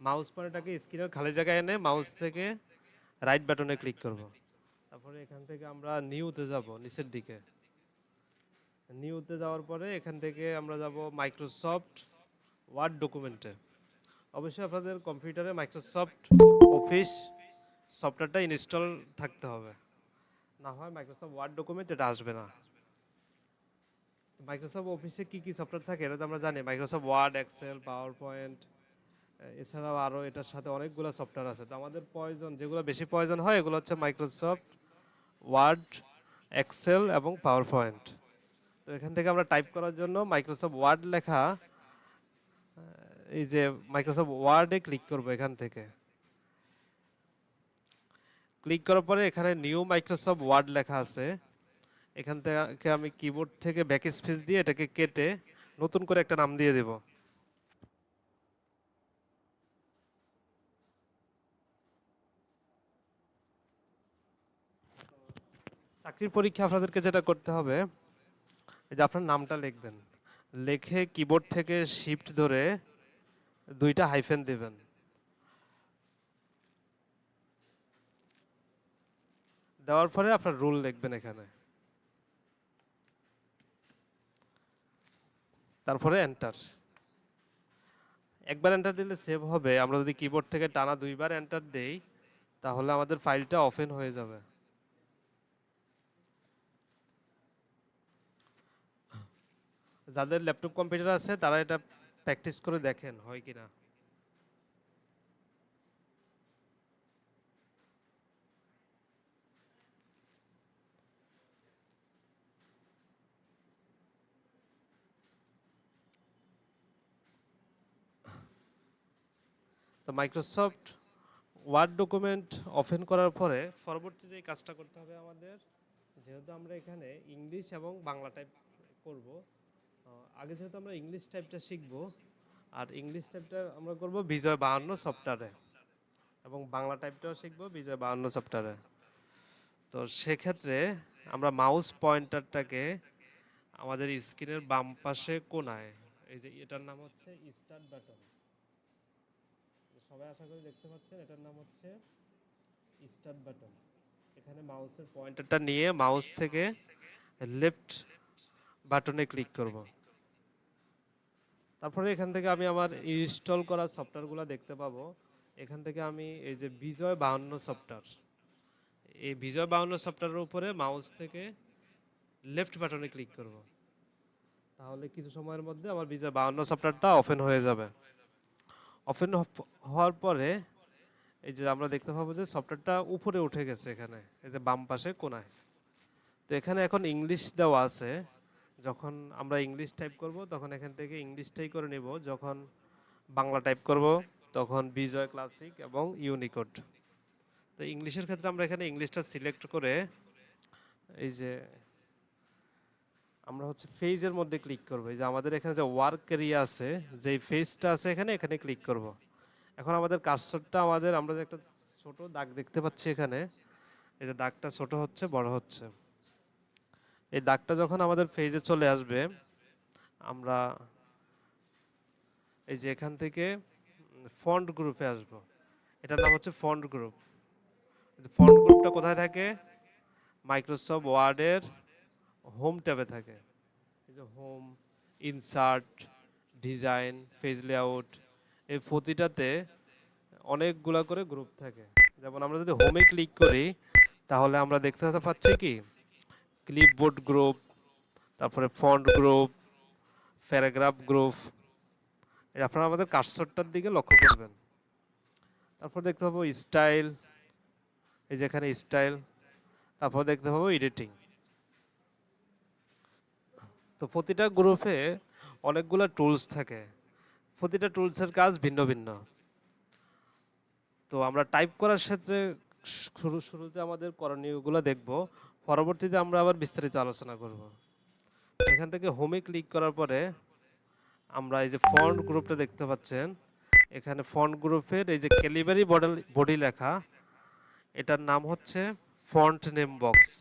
Mouse পয়েন্টারটাকে স্ক্রিনের খালি জায়গায় এনে মাউস থেকে রাইট বাটনে ক্লিক করব। তারপরে এখান থেকে আমরা নিউতে যাব, নিচের দিকে। নিউতে যাওয়ার পরে এখান থেকে আমরা যাব মাইক্রোসফট ওয়ার্ড ডকুমেন্টে। অবশ্যই আপনাদের কম্পিউটারে মাইক্রোসফট অফিস সফটওয়্যারটা ইনস্টল থাকতে হবে, না হয় মাইক্রোসফট ওয়ার্ড ডকুমেন্ট এটা আসবে না। মাইক্রোসফট অফিসে কি কি সফটওয়্যার থাকে এটা তো আমরা জানি, Microsoft Word, Excel, PowerPoint, এছাড়াও আরও এটার সাথে অনেকগুলো সফটওয়্যার আছে। তো আমাদের প্রয়োজন যেগুলো বেশি প্রয়োজন হয় এগুলো হচ্ছে মাইক্রোসফট ওয়ার্ড, এক্সেল এবং পাওয়ার পয়েন্ট। তো এখান থেকে আমরা টাইপ করার জন্য মাইক্রোসফট ওয়ার্ড লেখা, এই যে মাইক্রোসফট ওয়ার্ডে ক্লিক করব। এখান থেকে ক্লিক করার পরে এখানে নিউ মাইক্রোসফট ওয়ার্ড লেখা আছে। এখান থেকে আমি কিবোর্ড থেকে ব্যাক স্পেস দিয়ে এটাকে কেটে নতুন করে একটা নাম দিয়ে দেব। চাকরির পরীক্ষা আপনাদেরকে যেটা করতে হবে, এই যে আপনার নামটা লিখবেন, লিখে কিবোর্ড থেকে শিফট ধরে দুইটা হাইফেন দিবেন। দেওয়ার পরে আপনার রুল লিখবেন এখানে, তারপরে এন্টার। একবার এন্টার দিলে সেভ হবে। আমরা যদি কিবোর্ড থেকে টানা দুইবার এন্টার দেই তাহলে আমাদের ফাইলটা ওপেন হয়ে যাবে। যাদের ল্যাপটপ কম্পিউটার আছে তারা এটা প্র্যাকটিস করে দেখেন হয় কিনা। তো মাইক্রোসফট ওয়ার্ড ডকুমেন্ট ওপেন করার পরে পরবর্তী যে কাজটা করতে হবে আমাদের, যেহেতু আমরা এখানে ইংলিশ এবং বাংলা টাইপ করব, আগে যেহেতু আমরা ইংলিশ টাইপটা শিখব, আর ইংলিশ টাইপটা আমরা করব বিজয় 52 সফটওয়্যারে, এবং বাংলা টাইপটাও শিখব বিজয় 52 সফটওয়্যারে। তো সেক্ষেত্রে আমরা মাউস পয়েন্টারটাকে আমাদের স্ক্রিনের বাম পাশে কোণায়, এই যে এটার নাম হচ্ছে স্টার্ট বাটন, সবাই আশা করি দেখতে পাচ্ছেন, এটার নাম হচ্ছে স্টার্ট বাটন। এখানে মাউসের পয়েন্টারটা নিয়ে মাউস থেকে লেফট বাটনে ক্লিক করব। তারপরে এখান থেকে আমি আমার ইনস্টল করা সফটওয়্যারগুলো দেখতে পাবো। এখান থেকে আমি এই যে বিজয় 52 সফটওয়্যার, এই বিজয় 52 সফটওয়্যারের উপরে মাউস থেকে লেফট বাটনে ক্লিক করব। তাহলে কিছু সময়ের মধ্যে আমার বিজয় 52 সফটওয়্যারটা ওপেন হয়ে যাবে। ওপেন হওয়ার পরে এই যে আমরা দেখতে পাবো যে সফটওয়্যারটা উপরে উঠে গেছে এখানে, এই যে বাম পাশে কোণায়। তো এখানে এখন ইংলিশ দেওয়া আছে, যখন আমরা ইংলিশ টাইপ করব তখন এখান থেকে ইংলিশটাই করে নেব, যখন বাংলা টাইপ করব তখন বিজয় ক্লাসিক এবং ইউনিকোড। তো ইংলিশের ক্ষেত্রে আমরা এখানে ইংলিশটা সিলেক্ট করে এই যে আমরা হচ্ছে ফেজের মধ্যে ক্লিক করব। এই যে আমাদের এখানে যে ওয়ার্ক এরিয়া আছে, যেই ফেজটা আছে এখানে, এখানে ক্লিক করব। এখন আমাদের কার্সরটা আমরা যে একটা ছোট দাগ দেখতে পাচ্ছি এখানে, এই যে দাগটা ছোট হচ্ছে বড় হচ্ছে। এই দাগটা যখন আমাদের পেজে চলে আসবে, আমরা এই যে এখান থেকে ফন্ট গ্রুপে আসব। এটার নাম হচ্ছে ফন্ট গ্রুপ। ফন্ট গ্রুপটা কোথায় থাকে? মাইক্রোসফট ওয়ার্ডের হোম ট্যাবে থাকে। এই যে home, insert, design, page layout, এই প্রতিটাতে অনেকগুলা করে গ্রুপ থাকে। যেমন আমরা যদি হোমে ক্লিক করি তাহলে আমরা দেখতে পাচ্ছি কি ক্লিপবোর্ড গ্রুপ, তারপরে ফন্ট গ্রুপ, প্যারাগ্রাফ গ্রুপ। আপনারা আমাদের কার্সরটার দিকে লক্ষ্য করবেন। তারপর দেখতে পাবো স্টাইল, এই যে এখানে স্টাইল। তারপর দেখতে পাবো এডিটিং। তো প্রতিটা গ্রুপে অনেকগুলো টুলস থাকে, প্রতিটা টুলসের কাজ ভিন্ন ভিন্ন। তো আমরা টাইপ করার ক্ষেত্রে শুরুতে আমাদের করণীয়গুলো দেখব, পরবর্তীতে আমরা আবার বিস্তারিত আলোচনা করব। এখান থেকে হোমে ক্লিক করার পরে আমরা এই যে ফন্ট গ্রুপটা দেখতে পাচ্ছেন, এখানে ফন্ট গ্রুপের এই যে ক্যালিবারি বডি লেখা, এটার নাম হচ্ছে ফন্ট নেম বক্স।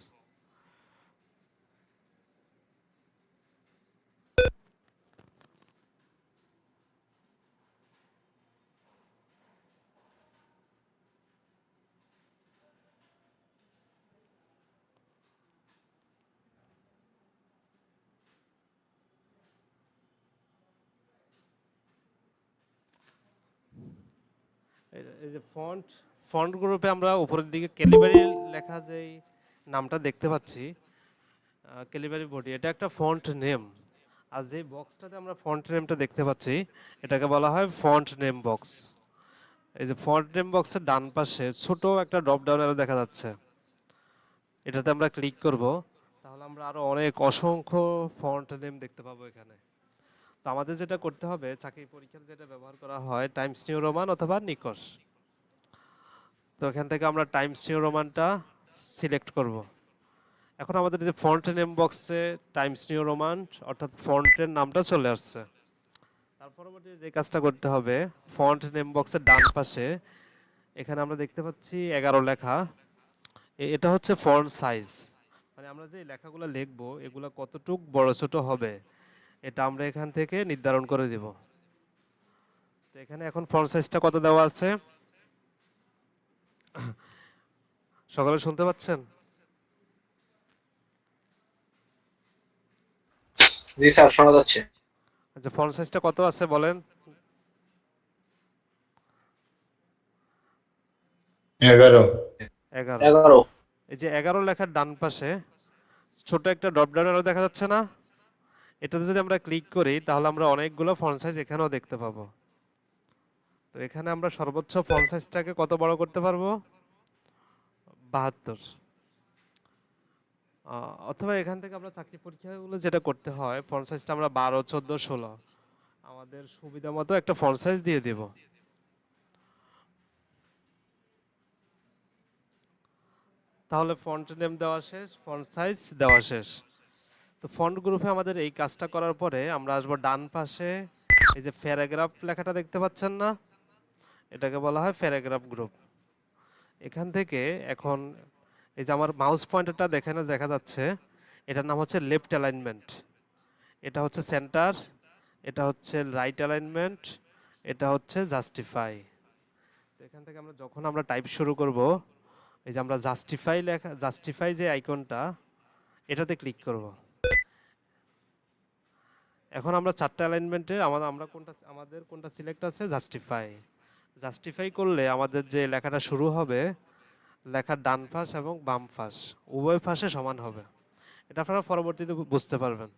এই যে ফন্ট, ফন্ট গ্রুপে আমরা উপরের দিকে ক্যালিবারি লেখা যেই নামটা দেখতে পাচ্ছি, ক্যালিবারি বডি, এটা একটা ফন্ট নেম। আর যে বক্সটাতে আমরা ফন্ট নেমটা দেখতে পাচ্ছি, এটাকে বলা হয় ফন্ট নেম বক্স। এই যে ফন্ট নেম বক্সের ডান পাশে ছোট একটা ড্রপ ডাউন অ্যারো দেখা যাচ্ছে, এটাতে আমরা ক্লিক করব, তাহলে আমরা আরো অনেক অসংখ্য ফন্ট নেম দেখতে পাবো এখানে। তো আমাদের যেটা করতে হবে, চাকরি পরীক্ষার যেটা ব্যবহার করা হয় টাইমস নিউ রোমান অথবা নিকশ। তো এখান থেকে আমরা টাইমস নিউ রোমানটা সিলেক্ট করব। এখন আমাদের যে ফন্ট নেম বক্সে টাইমস নিউ রোমান অর্থাৎ ফন্টের নামটা চলে আসছে। তার পরবর্তী যে কাজটা করতে হবে, ফন্ট নেম বক্সের ডান পাশে এখানে আমরা দেখতে পাচ্ছি 11 লেখা, এটা হচ্ছে ফন্ট সাইজ। মানে আমরা যে লেখাগুলো লিখবো এগুলো কতটুক বড় ছোট হবে, এটা আমরা এখান থেকে নির্ধারণ করে দিব। তো এখানে এখন ফন্ট সাইজটা কত দেওয়া আছে, সকলে শুনতে পাচ্ছেন? জি স্যার, শোনা যাচ্ছে। আচ্ছা, ফন্ট সাইজটা কত আছে বলেন? 11। 11। 11। এই যে 11 লেখার ডান পাশে ছোট একটা ড্রপ ডাউন অ্যারো দেখা যাচ্ছে না, এটাতে যদি আমরা ক্লিক করি তাহলে আমরা অনেকগুলো ফন্ট সাইজ এখানেও দেখতে পাবো। তো এখানে আমরা সর্বোচ্চ ফন্ট সাইজটাকে কত বড় করতে পারবো, 72। অথবা এখান থেকে আমরা চাকরি পরীক্ষাগুলো যেটা করতে হয়, ফন্ট সাইজটা আমরা 12, 14, 16 আমাদের সুবিধা মতো একটা ফন্ট সাইজ দিয়ে দেব। তাহলে ফন্ট নেম দেওয়া শেষ, ফন্ট সাইজ দেওয়া শেষ। তো ফন্ট গ্রুপে আমাদের এই কাজটা করার পরে আমরা আসবো ডান পাশে, এই যে প্যারাগ্রাফ লেখাটা দেখতে পাচ্ছেন না, এটাকে বলা হয় প্যারাগ্রাফ গ্রুপ। এখান থেকে এখন এই যে আমার মাউস পয়েন্টারটা দেখা যাচ্ছে, এটার নাম হচ্ছে লেফট অ্যালাইনমেন্ট, এটা হচ্ছে সেন্টার, এটা হচ্ছে রাইট অ্যালাইনমেন্ট, এটা হচ্ছে জাস্টিফাই। তো এখান থেকে আমরা যখন আমরা টাইপ শুরু করব, এই যে আমরা জাস্টিফাই লেখা, জাস্টিফাই যে আইকনটা, এটাতে ক্লিক করব। এখন আমরা চারটা অ্যালাইনমেন্টে আমাদের কোনটা সিলেক্ট আছে, জাস্টিফাই। জাস্টিফাই করলে আমাদের যে লেখাটা শুরু হবে, লেখার ডান পাশ এবং বাম পাশ উভয় পাশে সমান হবে। এটা আপনারা পরবর্তীতে বুঝতে পারবেন।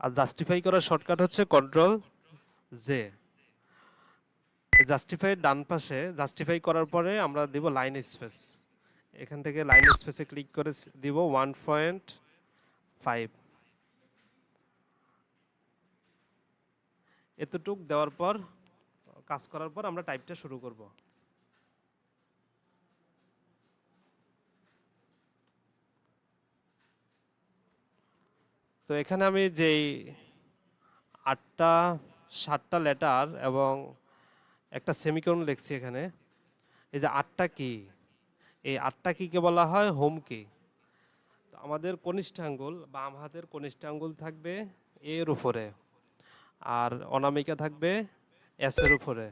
আর জাস্টিফাই করার শর্টকাট হচ্ছে কন্ট্রোল জে। জাস্টিফাই ডান পাশে জাস্টিফাই করার পরে আমরা দিব লাইন স্পেস, এখান থেকে লাইন স্পেসে ক্লিক করে দিব 1.5। এতটুক দেওয়ার পর, কাজ করার পর আমরা টাইপটা শুরু করব। তো এখানে আমি যেই 8টা 7টা লেটার এবং একটা সেমিকোলন লিখছি এখানে, এই যে 8টা কি, এই 8টা কিকে বলা হয় হোম কি। তো আমাদের কনিষ্ঠ আঙ্গুল, বাম হাতের কনিষ্ঠ আঙ্গুল থাকবে এর উপরে, আর অনামিকা থাকবে এস এর উপরে,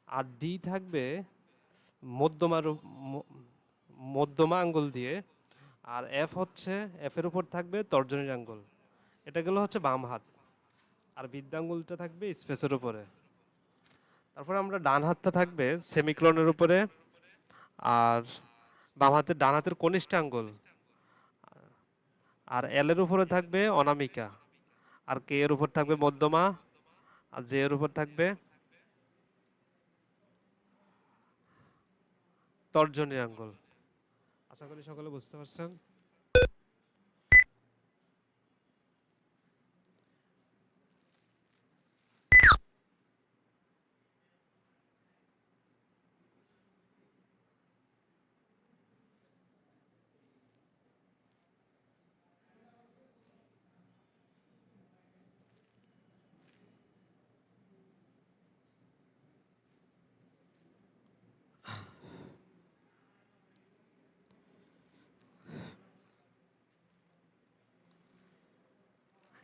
আর ডি থাকবে মধ্যমার মধ্যমা আঙ্গুল দিয়ে, আর এফ হচ্ছে এফ এর উপর থাকবে তর্জনীর আঙ্গুল। এটা গেল হচ্ছে বাম হাত, আর বৃদ্ধাঙ্গুলটা থাকবে স্পেসের উপরে। তারপরে আমরা ডান হাতটা থাকবে সেমিক্লোনের উপরে, আর বাম হাতের ডান হাতের কনিষ্ঠ আঙ্গুল, আর এল এর উপরে থাকবে অনামিকা, আর কে এর উপর থাকবে মধ্যমা, আর জে এর উপর থাকবে তর্জনীর আঙ্গুল। আশা করি সকলে বুঝতে পারছেন।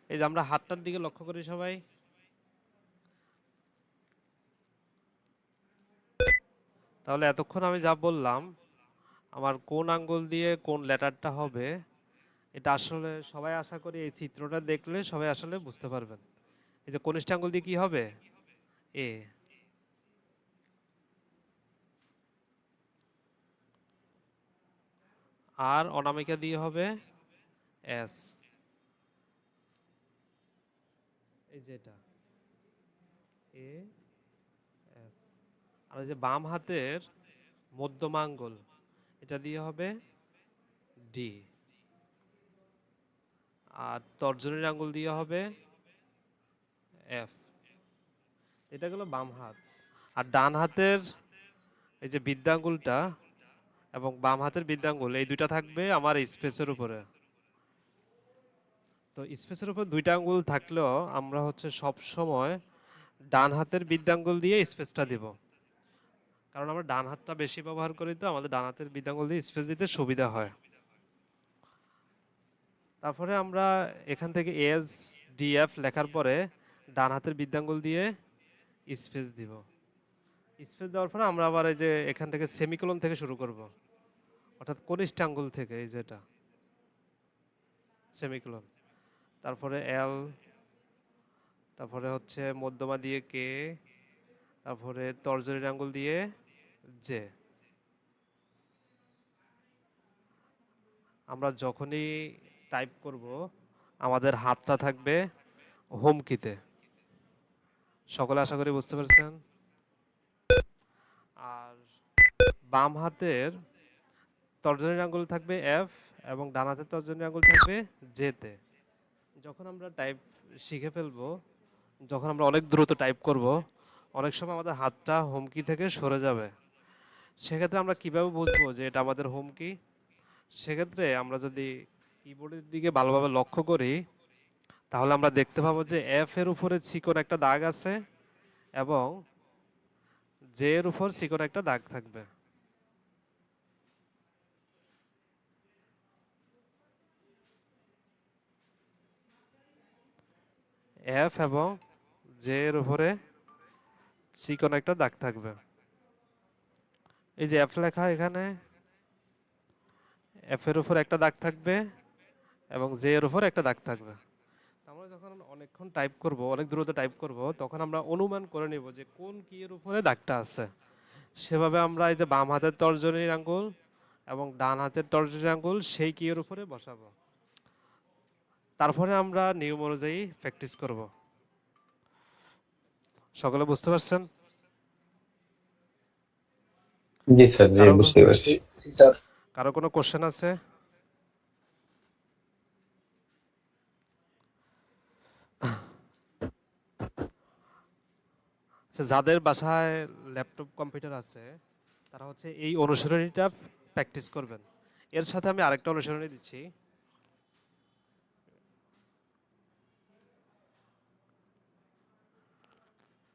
এই যে আমরা হাতটার দিকে লক্ষ্য করি সবাই, তাহলে এতক্ষণ আমি যা বললাম, আমার কোন আঙ্গুল দিয়ে কোন লেটারটা হবে এটা আসলে সবাই আশা করি এই চিত্রটা দেখলে সবাই আসলে বুঝতে পারবেন। এই যে কনিষ্ঠ আঙ্গুল দিয়ে কি হবে? এ। আর অনামিকা দিয়ে হবে এস। এই যে এটা এ এস। আর এই যে বাম হাতের মধ্যমা আঙ্গুল, এটা দিয়ে হবে ডি। আর তর্জনীর আঙ্গুল দিয়ে হবে এফ। এটা গেল বাম হাত। আর ডান হাতের এই যে বৃদ্ধাঙ্গুলটা এবং বাম হাতের বৃদ্ধাঙ্গুল, এই দুইটা থাকবে আমার স্পেসের উপরে। তো স্পেসের উপর দুইটা আঙ্গুল থাকলেও আমরা হচ্ছে সব সময় ডান হাতের বৃদ্ধাঙ্গুল দিয়ে স্পেসটা দিব, কারণ আমরা ডান হাতটা বেশি ব্যবহার করি, তো আমাদের ডান হাতের বৃদ্ধাঙ্গুল দিয়ে স্পেস দিতে সুবিধা হয়। তারপরে আমরা এখান থেকে এস ডিএফ লেখার পরে ডান হাতের বৃদ্ধাঙ্গুল দিয়ে স্পেস দিব। স্পেস দেওয়ার পরে আমরা আবার এই যে এখান থেকে সেমিকোলন থেকে শুরু করব, অর্থাৎ কনিষ্ঠ আঙ্গুল থেকে, এই যেটা সেমিকোলন। তারপরে এল, তারপরে হচ্ছে মধ্যমা দিয়ে কে, তারপরে তর্জনীর আঙ্গুল দিয়ে জে। আমরা যখনই টাইপ করব আমাদের হাতটা থাকবে হোম কিতে। সকলে আশা করি বুঝতে পারছেন। আর বাম হাতের তর্জনীর আঙ্গুল থাকবে এফ এবং ডান হাতের তর্জনীর আঙ্গুল থাকবে জেতে। যখন আমরা টাইপ শিখে ফেলবো, যখন আমরা অনেক দ্রুত টাইপ করব, অনেক সময় আমাদের হাতটা হোম কি থেকে সরে যাবে। সেক্ষেত্রে আমরা কিভাবে বুঝবো যে এটা আমাদের হোম কি? সেক্ষেত্রে আমরা যদি কিবোর্ডের দিকে ভালোভাবে লক্ষ্য করি, তাহলে আমরা দেখতে পাবো যে এফ এর উপরে চিকন একটা দাগ আছে এবং জে এর উপর চিকন একটা দাগ থাকবে। এফ এবং জে এর উপরে চিকন একটা দাগ থাকবে। এই যে এফ লেখা, এখানে এফ এর উপর একটা দাগ থাকবে এবং জে এর উপর একটা দাগ থাকবে। আমরা যখন অনেকক্ষণ টাইপ করব, অনেক দ্রুত টাইপ করব, তখন আমরা অনুমান করে নিব যে কোন কি এর উপরে দাগটা আছে। সেভাবে আমরা এই যে বাম হাতের তর্জনীর আঙ্গুল এবং ডান হাতের তর্জনীর আঙ্গুল সেই কি এর উপরে বসাবো। তারপরে আমরা নিয়ম অনুযায়ী প্র্যাকটিস করব। সকলে বুঝতে পারছেন? জি স্যার, জি কারো বুঝতে পারছি। স্যার কারো কোনো কোশ্চেন আছে? আচ্ছা, যাদের বাসায় ল্যাপটপ কম্পিউটার আছে তারা হচ্ছে এই অনুশীলনীটা প্র্যাকটিস করবেন। এর সাথে আমি আরেকটা অনুশীলনী দিচ্ছি।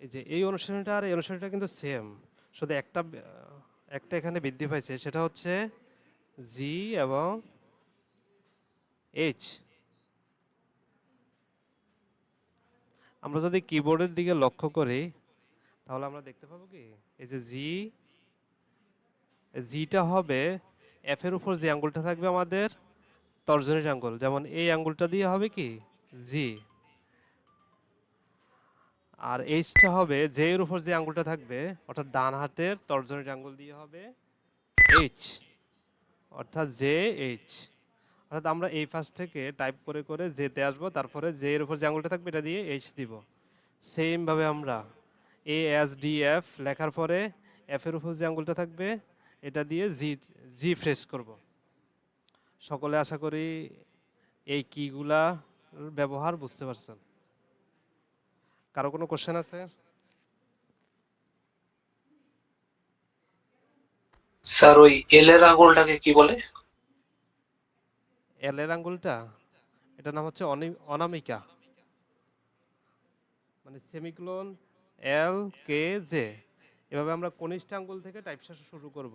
এই যে এই অনুশীলনীটা আর এই অনুশীলনীটা কিন্তু সেম, শুধু একটা এখানে বৃদ্ধি পাইছে, সেটা হচ্ছে জি এবং এইচ। আমরা যদি কিবোর্ডের দিকে লক্ষ্য করি তাহলে আমরা দেখতে পাবো কি, এই যে জিটা হবে এফ এর উপর যে আঙ্গুলটা থাকবে আমাদের তর্জনীর আঙ্গুল, যেমন এই আঙ্গুলটা দিয়ে হবে কি জি। আর এইচটা হবে জে এর উপর যে আঙ্গুলটা থাকবে, অর্থাৎ ডান হাতের তর্জনীর আঙ্গুল দিয়ে হবে এইচ, অর্থাৎ জে এইচ। অর্থাৎ আমরা এই ফার্স্ট থেকে টাইপ করে করে জেতে আসবো, তারপরে জে এর উপর যে আঙ্গুলটা থাকবে এটা দিয়ে এইচ দিব। সেম ভাবে আমরা এ এস ডি এফ লেখার পরে এফ এর উপর যে আঙ্গুলটা থাকবে এটা দিয়ে জি জি ফ্রেশ করব। সকলে আশা করি এই কিগুলা ব্যবহার বুঝতে পারছেন। কারো কোনো কোশ্চেন আছে? স্যার ওই এল এর আঙুলটাকে কি বলে? এল এর আঙ্গুলটা, এটার নাম হচ্ছে অনামিকা, মানে সেমিকোলন এল কে জে। এভাবে আমরা কনিষ্ঠ আঙ্গুল থেকে টাইপ শুরু করব।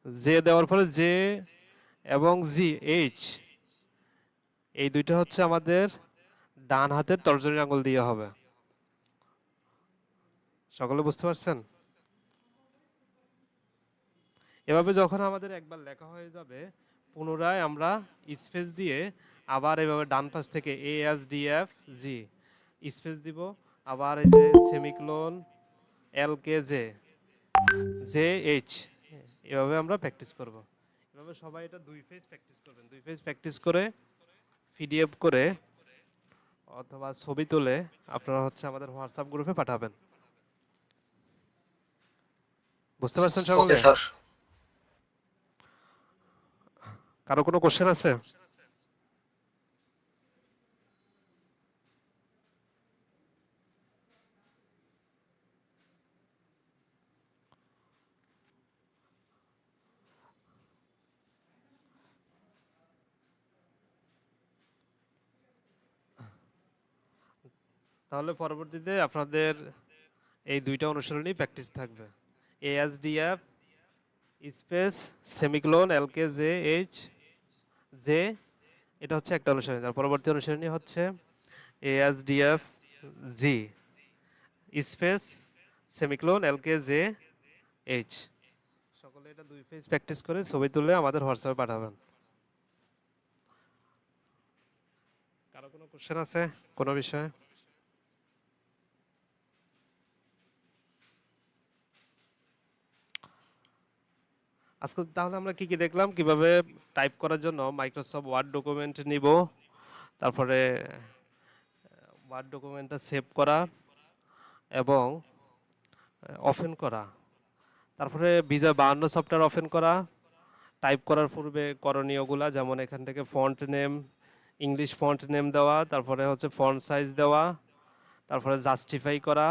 জে দেওয়ার পরে জে এবং জি এইচ, এই দুইটা হচ্ছে আমাদের ডান হাতের তর্জনীর আঙ্গুল দিয়ে হবে। সকলে বুঝতে পারছেন? এভাবে যখন আমাদের একবার লেখা হয়ে যাবে, পুনরায় আমরা স্পেস দিয়ে আবার এভাবে ডান পাশ থেকে A S D F G space দিব, আবার এই যে সেমিক্লোন এল কে জে জে এইচ, এভাবে আমরা প্র্যাকটিস করব। এভাবে সবাই এটা 2 ফেজ প্র্যাকটিস করবেন। 2 ফেজ প্র্যাকটিস করে পিডিএফ করে অথবা ছবি তুলে আপনারা হচ্ছে আমাদের হোয়াটসঅ্যাপ গ্রুপে পাঠাবেন। বুঝতে পারছেন ওকে সকলে? স্যার। কারো কোনো কোশ্চেন আছে? তাহলে পরবর্তীতে আপনাদের এই দুইটা অনুশীলনী প্র্যাকটিস থাকবে। ASDF space semicolon L K J H J, এটা হচ্ছে একটা অনুশীলনী। তার পরবর্তী অনুশীলনী হচ্ছে ASDF G space semicolon L K J H. সকলে এটা 2 ফেজ প্র্যাকটিস করে ছবি তুলে আমাদের হোয়াটসঅ্যাপে পাঠাবেন। কারো কোনো কোশ্চেন আছে কোনো বিষয়ে? আজকে তাহলে আমরা কি কি দেখলাম, কিভাবে টাইপ করার জন্য মাইক্রোসফট ওয়ার্ড ডকুমেন্ট নিব, তারপরে ওয়ার্ড ডকুমেন্টটা সেভ করা এবং ওপেন করা, তারপরে বিজয় 52 সফটওয়্যার ওপেন করা, টাইপ করার পূর্বে করণীয়গুলা, যেমন এখান থেকে font name, English font name দেওয়া, তারপরে হচ্ছে ফন্ট সাইজ দেওয়া, তারপরে জাস্টিফাই করা,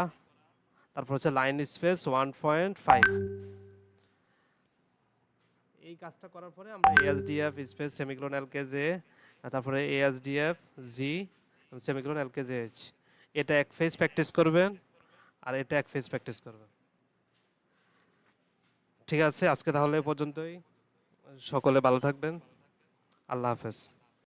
তারপর হচ্ছে লাইন স্পেস 1.5। এই কাজটা করার পরে আমরা এএসডিএফ স্পেস সেমিক্লোন এলকেজে, তারপরে এএসডিএফ জি সেমিক্লোন এলকেজে এইচ, এটা এক ফেজ প্র্যাকটিস করবেন আর এটা এক ফেজ প্র্যাকটিস করবেন। ঠিক আছে, আজকে তাহলে এ পর্যন্তই। সকলে ভালো থাকবেন। আল্লাহ হাফেজ।